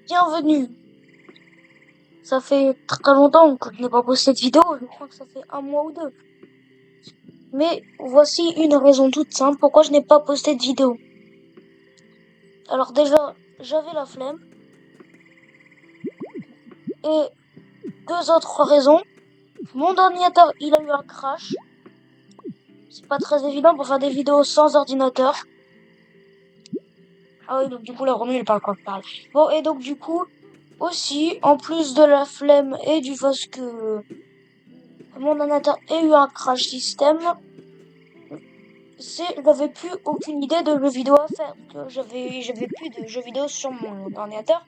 Bienvenue. Ça fait très longtemps que je n'ai pas posté de vidéo, je crois que ça fait 1 mois ou 2. Mais voici une raison toute simple pourquoi je n'ai pas posté de vidéo. Alors déjà, j'avais la flemme. Et 2 autres raisons. Mon ordinateur, il a eu un crash. C'est pas très évident pour faire des vidéos sans ordinateur. Ah oui, donc du coup, la Romu, il parle quand je parle. Bon, et donc du coup, aussi, en plus de la flemme et du fait que mon ordinateur ait eu un crash système, j'avais plus aucune idée de jeux vidéo à faire. J'avais plus de jeux vidéo sur mon ordinateur.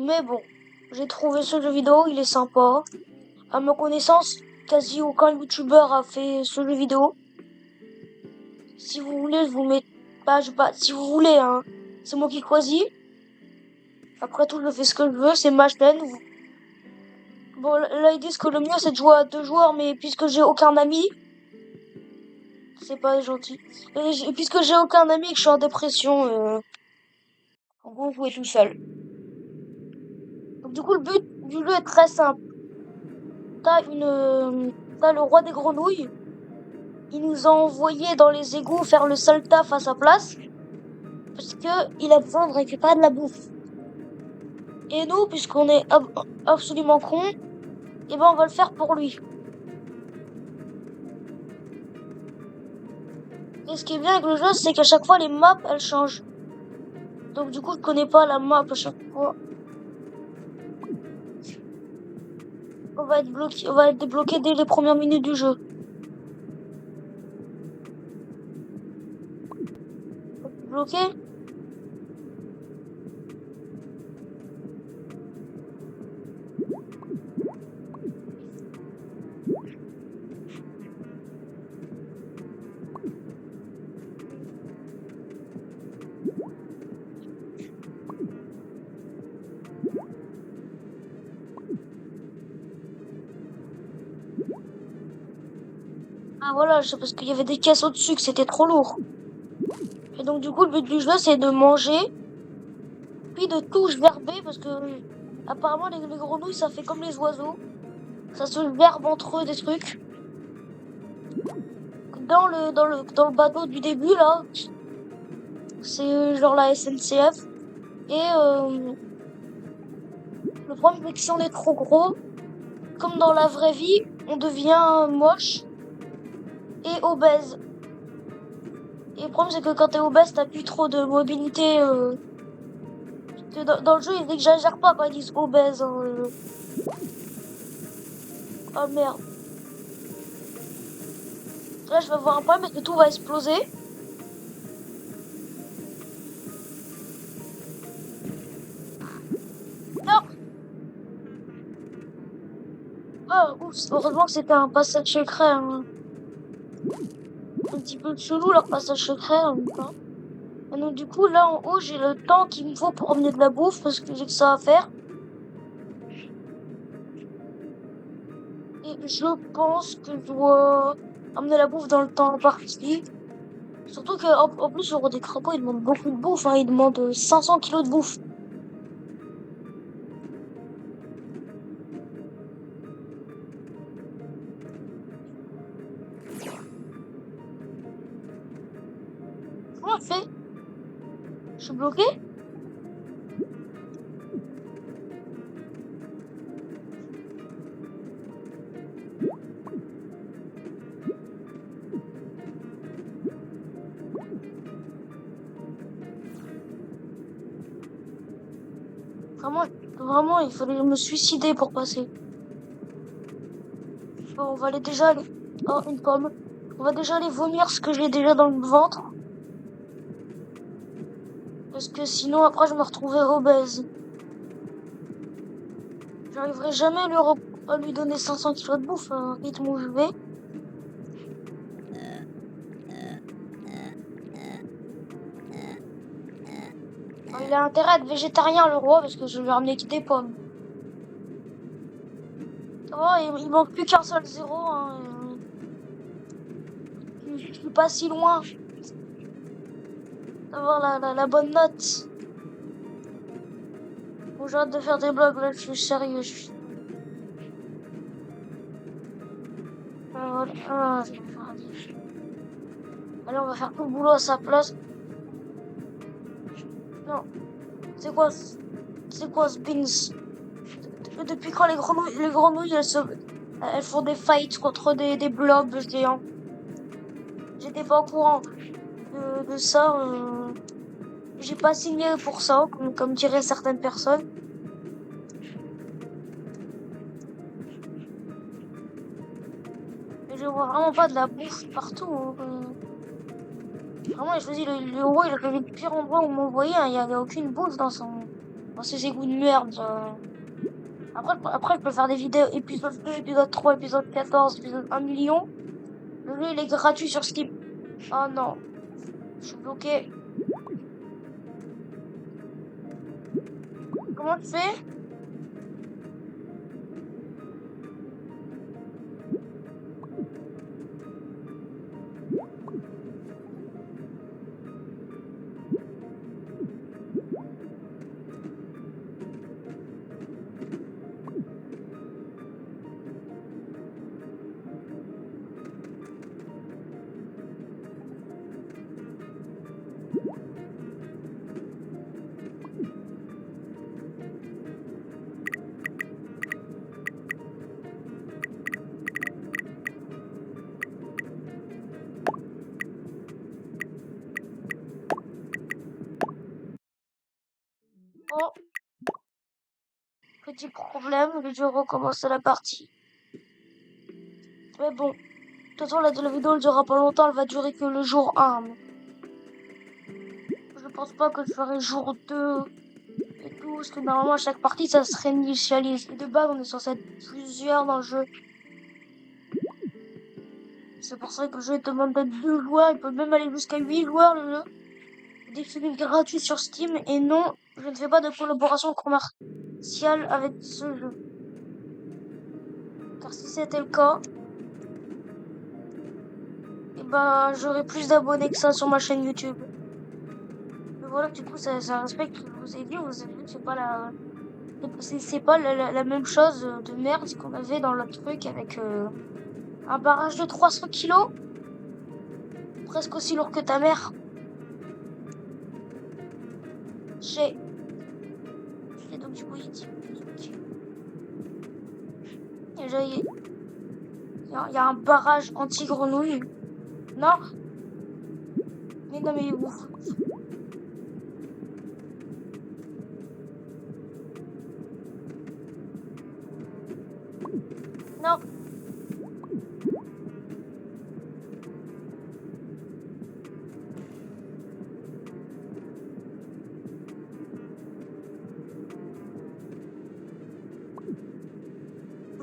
Mais bon, j'ai trouvé ce jeu vidéo, il est sympa. À ma connaissance, quasi aucun youtubeur a fait ce jeu vidéo. Si vous voulez, je vous mets si vous voulez, hein, c'est moi qui choisis. Après tout, je fais ce que je veux, c'est ma chaîne. Bon, là, ils disent que le mieux, c'est de jouer à 2 joueurs, mais puisque j'ai aucun ami, c'est pas gentil. Et puisque j'ai aucun ami et que je suis en dépression, en gros, jouer tout seul. Donc, du coup, le but du jeu est très simple. T'as le roi des grenouilles. Il nous a envoyé dans les égouts faire le sale taf à sa place. Parce que il a besoin de récupérer de la bouffe. Et nous, puisqu'on est absolument cons, et ben on va le faire pour lui. Et ce qui est bien avec le jeu, c'est qu'à chaque fois les maps elles changent. Donc du coup je connais pas la map à chaque fois. On va être débloqué dès les premières minutes du jeu. Bloqué. Ah voilà, c'est parce qu'il y avait des caisses au-dessus que c'était trop lourd. Et donc du coup le but du jeu c'est de manger, puis de tout gerber parce que apparemment les grenouilles ça fait comme les oiseaux. Ça se gerbe entre eux des trucs. Dans le bateau du début là, c'est genre la SNCF. Et le problème c'est que si on est trop gros, comme dans la vraie vie, on devient moche et obèse. Et le problème c'est que quand t'es obèse, t'as plus trop de mobilité. Dans le jeu, ils n'exagèrent pas quand ils disent obèse. Hein, Oh merde. Là, je vais avoir un problème parce que tout va exploser. Non. Oh, oups. Heureusement que c'était un passage secret. Hein. Un petit peu chelou leur passage secret en même temps. Et donc du coup, là en haut, j'ai le temps qu'il me faut pour emmener de la bouffe parce que j'ai que ça à faire. Et je pense que je dois amener la bouffe dans le temps imparti. Surtout qu'en plus, le roi des crapauds, il demande beaucoup de bouffe. Hein. Il demande 500 kilos de bouffe. Comment on fait? Je suis bloqué? Vraiment, il fallait me suicider pour passer. Bon, on va aller déjà aller... Oh, une pomme. On va déjà aller vomir ce que j'ai déjà dans le ventre. Parce que sinon, après, je me retrouverai obèse. J'arriverai jamais à lui donner 500 kilos de bouffe à un rythme où je vais. Oh, il a intérêt à être végétarien, le roi, parce que je lui ai ramené que des pommes. Oh, il manque plus qu'un seul zéro. Hein. Je suis pas si loin d'avoir la bonne note. Faut que j'arrête de faire des blagues, là, je suis sérieux. Je vais faire un diff. Allez, on va faire tout le boulot à sa place. Non, c'est quoi ce Beans? Depuis quand les grenouilles elles font des fights contre des blobs géants? J'étais pas au courant de ça. J'ai pas signé pour ça, comme diraient certaines personnes. Mais je vois vraiment pas de la bouffe partout. Vraiment, il choisit le roi, il a choisi le pire endroit où m'envoyer. Il y a aucune bouffe dans ses égouts de merde. Après, je peux faire des vidéos épisode 2, épisode 3, épisode 14, épisode 1 million. Le jeu, il est gratuit sur Steam. Oh non, je suis bloqué. Comment tu fais? Oh, petit problème, je recommence la partie. Mais bon, de toute façon, la vidéo, elle durera pas longtemps, elle va durer que le jour 1. Je pense pas que je ferai jour 2 et tout, parce que normalement, à chaque partie, ça se réinitialise. Et de base, on est censé être plusieurs dans le jeu. C'est pour ça que le jeu demande d'être 2 joueurs, il peut même aller jusqu'à 8 joueurs, le jeu. Disponible gratuit sur Steam, et non, je ne fais pas de collaboration commerciale avec ce jeu. Car si c'était le cas, et ben, j'aurais plus d'abonnés que ça sur ma chaîne YouTube. Mais voilà, du coup, ça respecte ce que je vous ai dit que c'est pas la même chose de merde qu'on avait dans le truc avec un barrage de 300 kilos, presque aussi lourd que ta mère. Et donc du coup, il dit, déjà, il y a un barrage anti-grenouille. Non, mais vous. Non.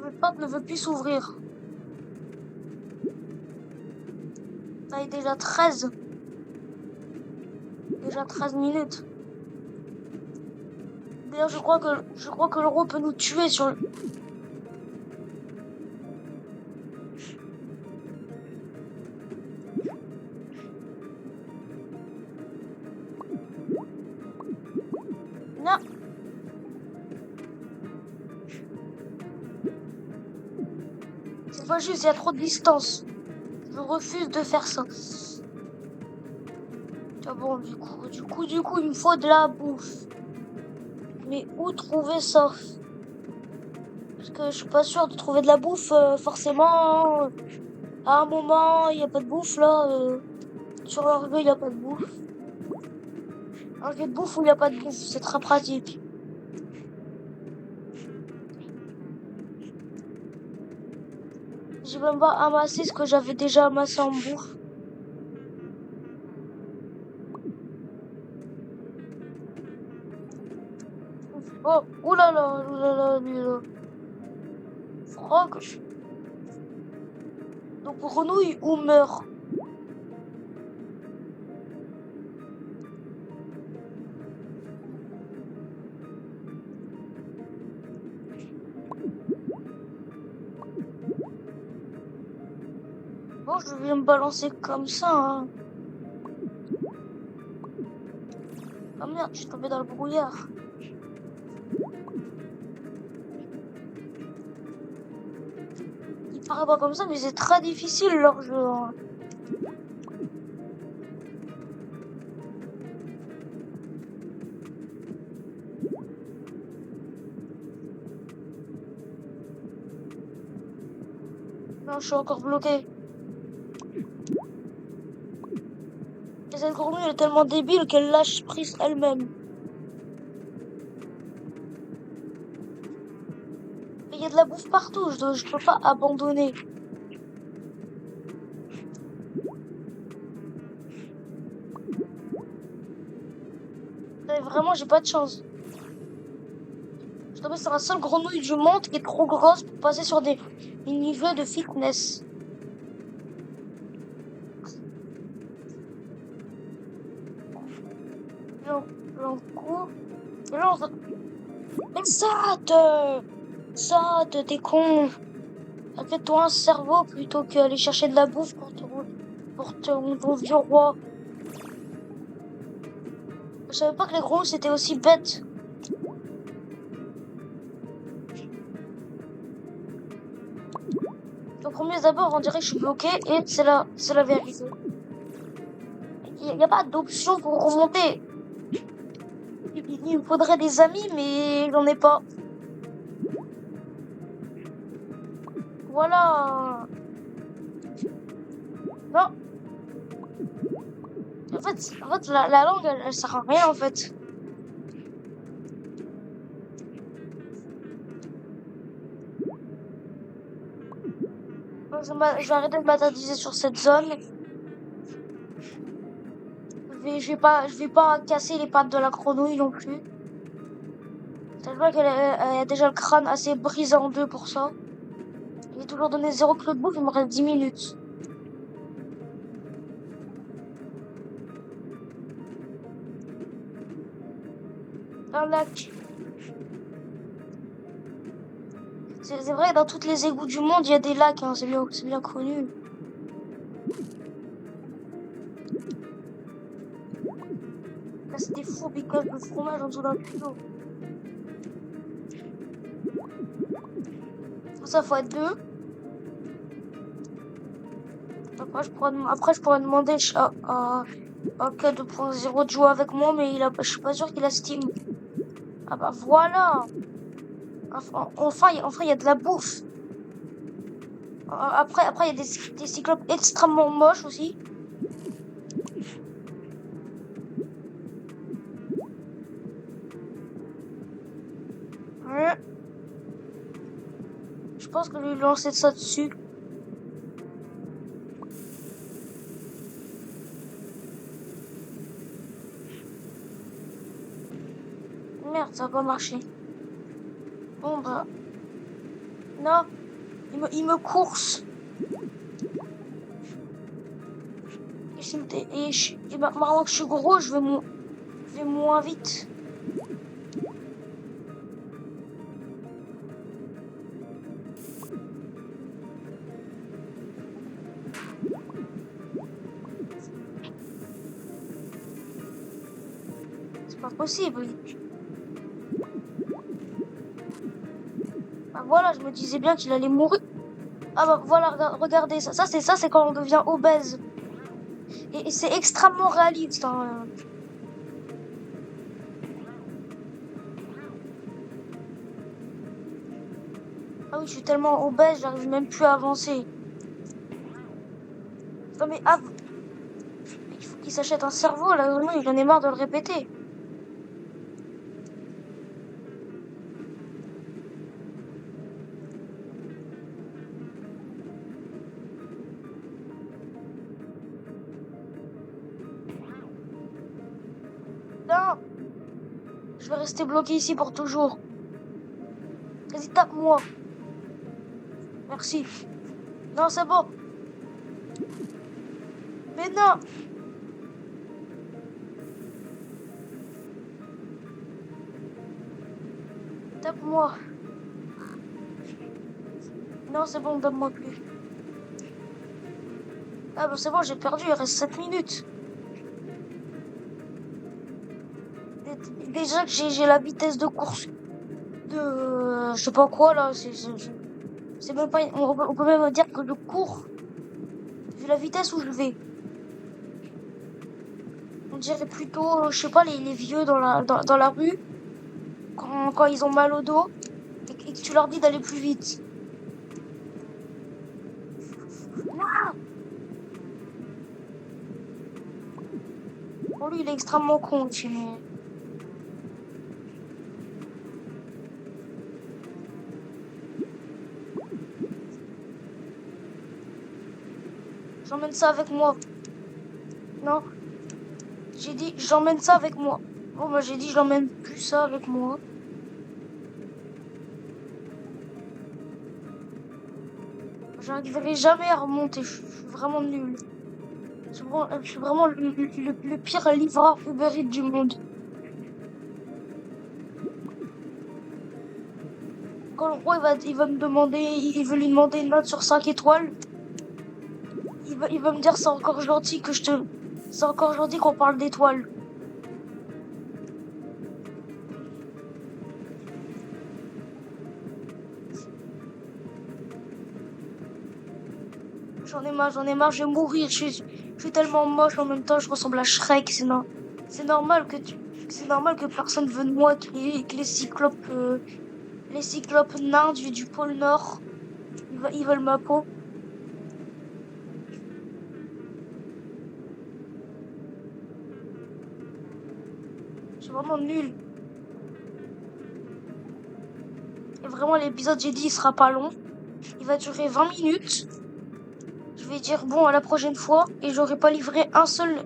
Le porte ne veut plus s'ouvrir. Ça est déjà 13. Déjà 13 minutes. D'ailleurs, je crois que l'euro peut nous tuer sur le... Non. C'est pas juste, il y a trop de distance. Je refuse de faire ça. Ah bon, du coup, il me faut de la bouffe. Mais où trouver ça? Parce que je suis pas sûre de trouver de la bouffe, forcément. À un moment, il n'y a pas de bouffe, là. Sur leur jeu, il n'y a pas de bouffe. Un jeu de bouffe où il n'y a pas de bouffe, c'est très pratique. J'ai même pas amassé ce que j'avais déjà amassé en bouffe. Oh, oulala, lui là. Frog. Donc grenouille ou meurt. Bon, je vais me balancer comme ça. Hein. Oh merde, je suis tombé dans le brouillard. paraît pas comme ça, mais c'est très difficile leur jeu, hein. Non, je suis encore bloqué. Et cette grenouille elle est tellement débile qu'elle lâche prise elle-même. Il y a de la bouffe partout, je peux pas abandonner. Et vraiment, j'ai pas de chance. Je suis tombée sur la seule grenouille du monde qui est trop grosse pour passer sur des mini-jeux de fitness. J'en cours. Et là, mais saute, t'es con. Fais-toi un cerveau plutôt qu'aller chercher de la bouffe pour ton vieux roi. Je savais pas que les grenouilles c'était aussi bête. Au premier abord, on dirait que je suis bloqué et c'est la vérité. Il n'y a pas d'option pour remonter. Il me faudrait des amis, mais j'en ai pas. Voilà. Non. En fait la langue, elle sert à rien, en fait. Je vais arrêter de m'attarder sur cette zone. Je vais pas casser les pattes de la grenouille non plus. Je vois qu'elle a déjà le crâne assez brisé en deux pour ça. J'ai toujours donné 0 clou de bouffe, il me reste 10 minutes. Un lac. C'est vrai, dans toutes les égouts du monde, il y a des lacs, hein, c'est bien connu. Là, c'est des fourbicoles de fromage en dessous d'un tuyau. Pour ça, faut être deux. Après, je pourrais demander à K2.0 de jouer avec moi, mais je suis pas sûr qu'il a Steam. Ah bah voilà. Enfin, il y a de la bouffe. Après, il y a des cyclopes extrêmement moches aussi. Je pense que je vais lui lancer ça dessus. Merde, ça va pas marcher. Bon bah... Non, il me course. Et maintenant que je suis gros, je vais moins vite. C'est pas possible. Bah voilà, je me disais bien qu'il allait mourir. Ah bah voilà, regardez, ça c'est quand on devient obèse. Et c'est extrêmement réaliste, hein. Ah oui, je suis tellement obèse, j'arrive même plus à avancer. Non mais il faut qu'il s'achète un cerveau, là, vraiment, il en est marre de le répéter. Non, je vais rester bloqué ici pour toujours. Vas-y, tape-moi. Merci. Non, c'est bon. Mais non. Tape-moi. Non, c'est bon, donne-moi plus. Ah bah c'est bon, j'ai perdu, il reste 7 minutes. Déjà que j'ai la vitesse de course de... je sais pas quoi là, C'est même pas, on peut même dire que je cours vu la vitesse où je vais. On dirait plutôt, je sais pas, les vieux dans la rue, quand ils ont mal au dos, et que tu leur dis d'aller plus vite. Bon, lui, il est extrêmement con, aussi, mais... J'emmène ça avec moi. Non, j'ai dit, j'emmène ça avec moi. Bon, bah, j'ai dit, j'emmène plus ça avec moi. J'arriverai jamais à remonter, je suis vraiment nul. Je suis vraiment le pire livreur Uber Eats du monde. Quand le roi il va me demander, il veut lui demander une note sur 5 étoiles, il va me dire c'est encore gentil que je te... C'est encore gentil qu'on parle d'étoiles. J'en ai marre, je vais mourir. Je suis tellement moche en même temps, je ressemble à Shrek. C'est normal c'est normal que personne veut de moi, que les cyclopes nains du pôle Nord, ils veulent ma peau. Je suis vraiment nulle. Et vraiment, l'épisode, j'ai dit, il sera pas long. Il va durer 20 minutes. Je vais dire bon à la prochaine fois et j'aurai pas livré un seul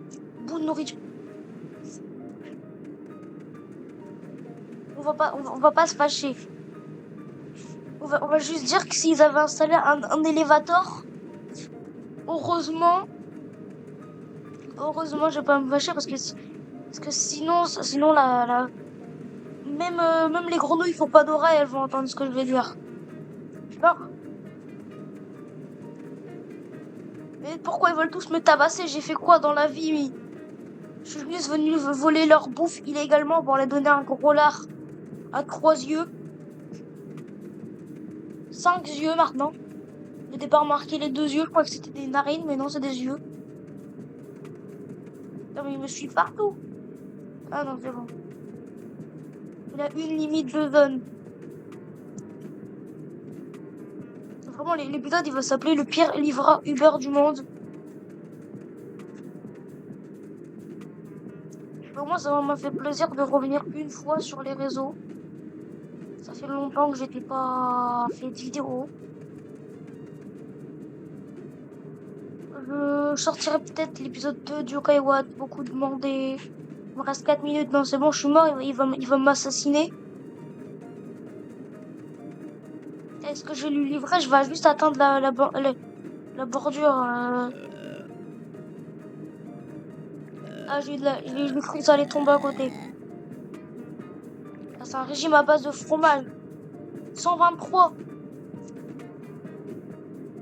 bout de nourriture. On va pas se fâcher. On va juste dire que s'ils avaient installé un élévateur, heureusement, je vais pas me fâcher parce que sinon même les grenouilles font pas d'oreilles, elles vont entendre ce que je vais dire. Je sais pas. Mais pourquoi ils veulent tous me tabasser? J'ai fait quoi dans la vie? Je suis juste venu voler leur bouffe illégalement pour leur donner un gros lard à 3 yeux. 5 yeux maintenant. Au départ remarqué les 2 yeux, je crois que c'était des narines, mais non, c'est des yeux. Non, mais il me suit partout. Ah non, c'est bon. Il a une limite de zone. Vraiment, l'épisode, il va s'appeler le pire livreur Uber du monde. Vraiment, ça m'a fait plaisir de revenir une fois sur les réseaux. Ça fait longtemps que j'étais pas fait de vidéo. Je sortirai peut-être l'épisode 2 du Yokai Watch, beaucoup demandé. Il me reste 4 minutes, non c'est bon, je suis mort, il va m'assassiner. Est-ce que je lui livrer? Je vais juste atteindre la bordure. Ah, j'ai cru que ça allait tomber à côté. Ah, c'est un régime à base de fromage. 123.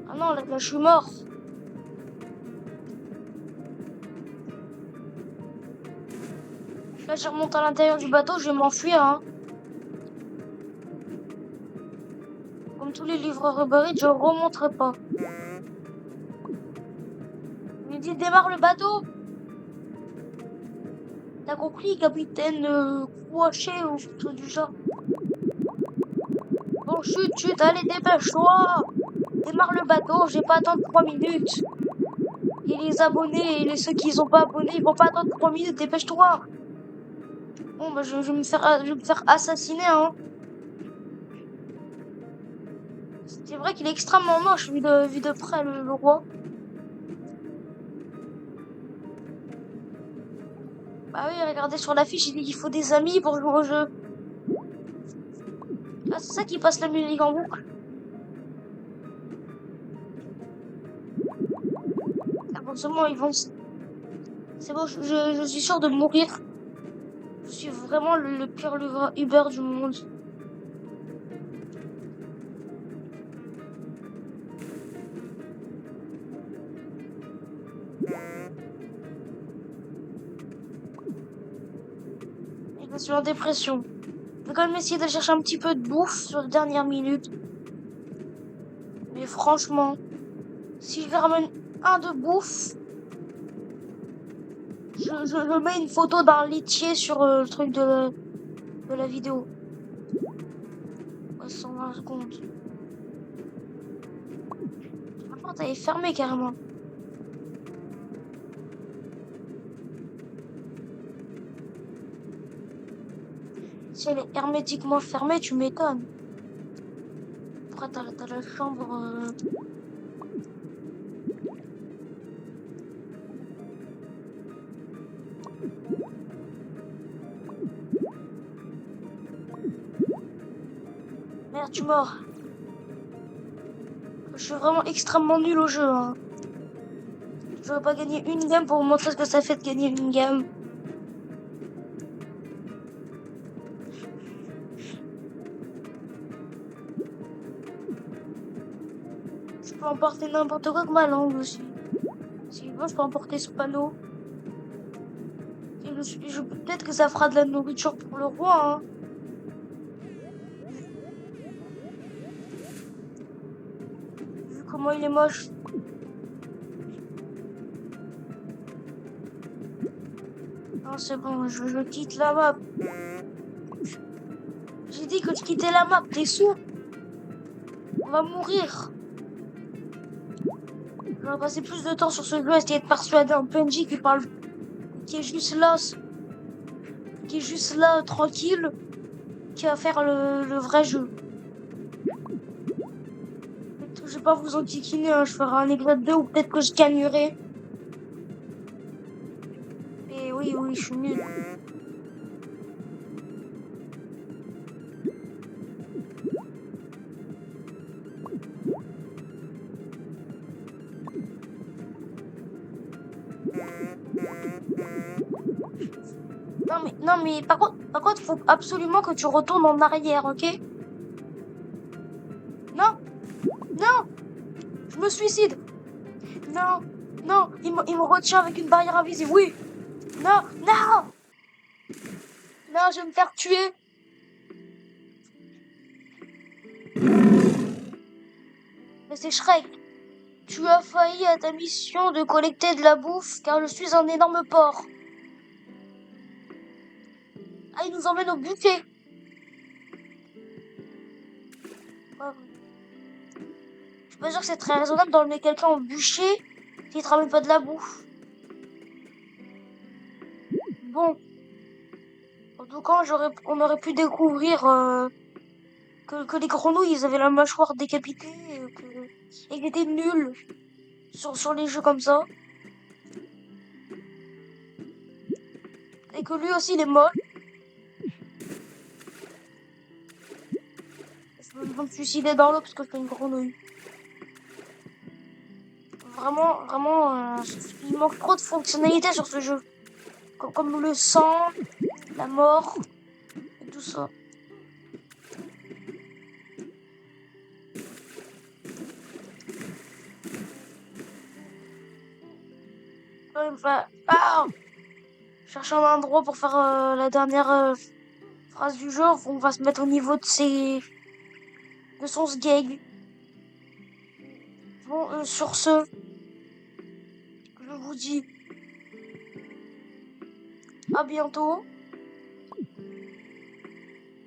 Ah non, là je suis mort. Là, je remonte à l'intérieur du bateau, je vais m'enfuir, hein. Comme tous les livreurs Uber Eats, je remonterai pas. Il me dit, démarre le bateau. T'as compris, capitaine Kouaché ou tout du genre. Bon, chut, allez, dépêche-toi. Démarre le bateau, j'ai pas attendre 3 minutes. Et les abonnés et ceux qui sont pas abonnés, ils vont pas attendre 3 minutes, dépêche-toi. Bon, bah, je vais me faire assassiner, hein. C'est vrai qu'il est extrêmement moche, vu de près, le roi. Bah oui, regardez sur l'affiche, il dit qu'il faut des amis pour jouer au jeu. Ah, c'est ça qui passe la musique en boucle. Ah bon, seulement ils vont... C'est bon, je suis sûr de mourir. Je suis vraiment le pire Uber du monde. Je suis en dépression. Je vais quand même essayer de chercher un petit peu de bouffe sur les dernières minutes. Mais franchement, si je lui ramène un de bouffe, je mets une photo d'un laitier sur le truc de la vidéo. Ouais, 120 secondes. La porte elle est fermée carrément. Si elle est hermétiquement fermée, tu m'étonnes. Après, t'as la chambre. Merde, tu mords. Je suis vraiment extrêmement nul au jeu. Hein. J'aurais pas gagné une game pour vous montrer ce que ça fait de gagner une game. Je peux emporter n'importe quoi avec ma langue aussi. Si je veux, je peux emporter ce panneau. Peut-être que ça fera de la nourriture pour le roi. Hein. Vu comment il est moche. Non, c'est bon, je quitte la map. J'ai dit que je quittais la map, t'es sourd? On va mourir. Je vais passer plus de temps sur ce jeu à essayer de persuader un PNJ qui est juste là, tranquille, qui va faire le vrai jeu. Je vais pas vous enquiquiner, hein, je ferai un épisode 2 ou peut-être que je gagnerai. Et oui, je suis nul. Non mais par contre, faut absolument que tu retournes en arrière, ok? Non, je me suicide. Non, il me retient avec une barrière invisible, oui. Non, je vais me faire tuer. Mais c'est Shrek. Tu as failli à ta mission de collecter de la bouffe car je suis un énorme porc. Ah, il nous emmène au buffet. Je suis pas sûr que c'est très raisonnable d'emmener quelqu'un au bûcher qui te ramène pas de la bouffe. Bon. En tout cas, on aurait pu découvrir que les grenouilles, ils avaient la mâchoire décapitée et qu'ils étaient nuls sur les jeux comme ça. Et que lui aussi, il est moche. Je vais me suicider dans l'eau parce que je suis une grenouille. Vraiment, il manque trop de fonctionnalités sur ce jeu. Comme le sang, la mort, et tout ça. Chercher un endroit pour faire la dernière phrase du jeu. On va se mettre au niveau de son sgeg. Bon, sur ce, je vous dis à bientôt.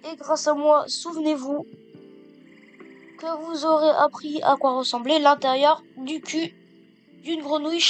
Et grâce à moi, souvenez-vous que vous aurez appris à quoi ressemblait l'intérieur du cul d'une grenouille.